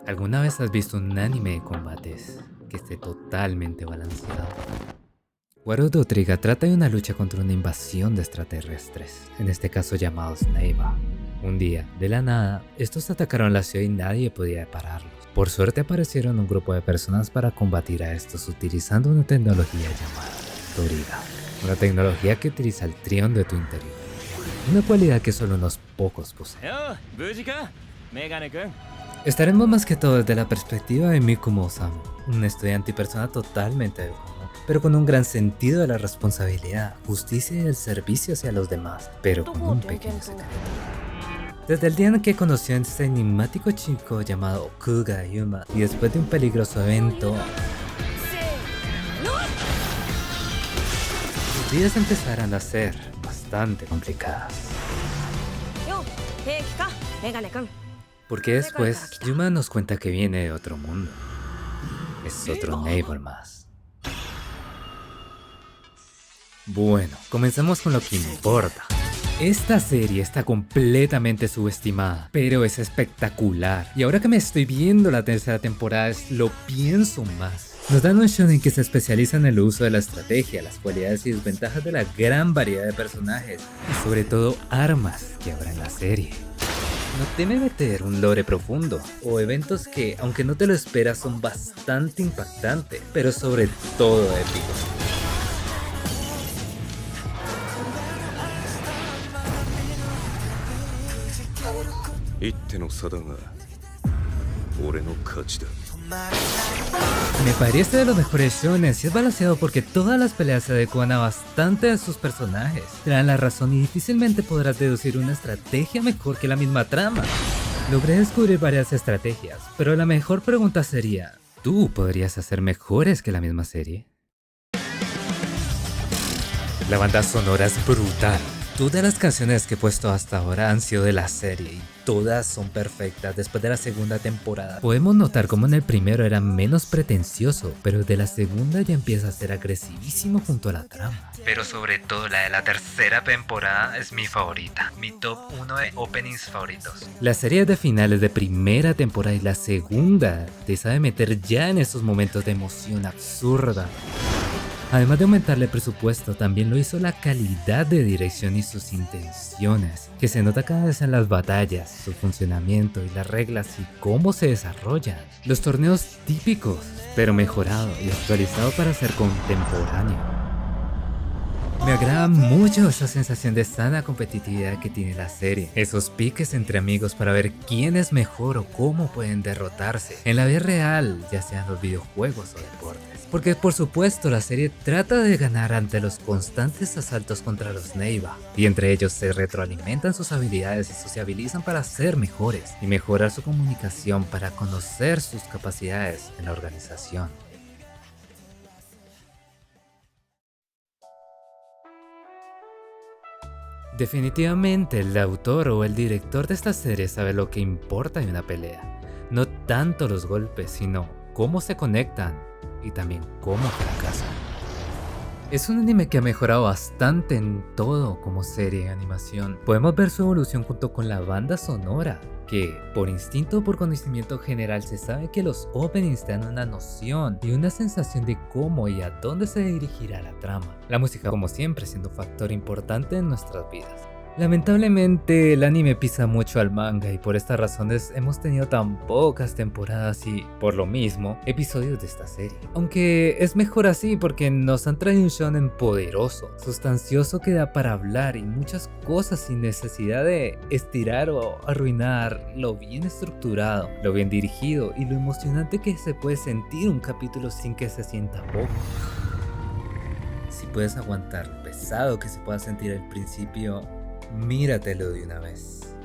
¿Alguna vez has visto un anime de combates que esté totalmente balanceado? Warudo Triga trata de una lucha contra una invasión de extraterrestres, en este caso llamados Neiva. Un día, de la nada, estos atacaron la ciudad y nadie podía pararlos. Por suerte aparecieron un grupo de personas para combatir a estos utilizando una tecnología llamada Toriga. Una tecnología que utiliza el trión de tu interior. Una cualidad que solo unos pocos poseen. よう無事かメガネくん Estaremos más que todo desde la perspectiva de Mikumo Osamu, un estudiante y persona totalmente del común, pero con un gran sentido de la responsabilidad, justicia y el servicio hacia los demás, pero con un pequeño secreto. Desde el día en que conoció a este enigmático chico llamado Kuga Yuma, y después de un peligroso evento, sus vidas empezarán a ser bastante complicadas. よう平気かメガネくん Porque después, Yuma nos cuenta que viene de otro mundo. Es otro neighbor más. Bueno, comenzamos con lo que importa. Esta serie está completamente subestimada, pero es espectacular. Y ahora que me estoy viendo la tercera temporada, lo pienso más. Nos dan un shonen que se especializa en el uso de la estrategia, las cualidades y desventajas de la gran variedad de personajes, y sobre todo armas que habrá en la serie. No teme meter un lore profundo, o eventos que, aunque no te lo esperas, son bastante impactantes, pero sobre todo épicos. 一手の差だが俺の勝ちだ Me parece de los mejores shonen, y es balanceado porque todas las peleas se adecuan a bastante de sus personajes. Te dan la razón y difícilmente podrás deducir una estrategia mejor que la misma trama. Logré descubrir varias estrategias, pero la mejor pregunta sería, ¿tú podrías hacer mejores que la misma serie? La banda sonora es brutal. Todas las canciones que he puesto hasta ahora han sido de la serie y todas son perfectas después de la segunda temporada. Podemos notar como en el primero era menos pretencioso, pero de la segunda ya empieza a ser agresivísimo junto a la trama. Pero sobre todo la de la tercera temporada es mi favorita, mi top 1 de openings favoritos. La serie de finales de primera temporada y la segunda te sabe meter ya en esos momentos de emoción absurda. Además de aumentarle el presupuesto, también lo hizo la calidad de dirección y sus intenciones, que se nota cada vez en las batallas, su funcionamiento y las reglas y cómo se desarrollan. Los torneos típicos, pero mejorado y actualizado para ser contemporáneo. Me agrada mucho esa sensación de sana competitividad que tiene la serie, esos piques entre amigos para ver quién es mejor o cómo pueden derrotarse, en la vida real, ya sean los videojuegos o deportes. Porque por supuesto la serie trata de ganar ante los constantes asaltos contra los Neiva, y entre ellos se retroalimentan sus habilidades y sociabilizan para ser mejores, y mejorar su comunicación para conocer sus capacidades en la organización. Definitivamente el autor o el director de esta serie sabe lo que importa en una pelea. No tanto los golpes, sino cómo se conectan y también cómo fracasan. Es un anime que ha mejorado bastante en todo como serie de animación. Podemos ver su evolución junto con la banda sonora, que por instinto o por conocimiento general se sabe que los openings te dan una noción y una sensación de cómo y a dónde se dirigirá la trama. La música, como siempre, siendo un factor importante en nuestras vidas. Lamentablemente el anime pisa mucho al manga y por estas razones hemos tenido tan pocas temporadas y, por lo mismo, episodios de esta serie. Aunque es mejor así porque nos han traído un shonen poderoso, sustancioso que da para hablar y muchas cosas sin necesidad de estirar o arruinar lo bien estructurado, lo bien dirigido y lo emocionante que se puede sentir un capítulo sin que se sienta poco. Si puedes aguantar lo pesado que se pueda sentir al principio, míratelo de una vez.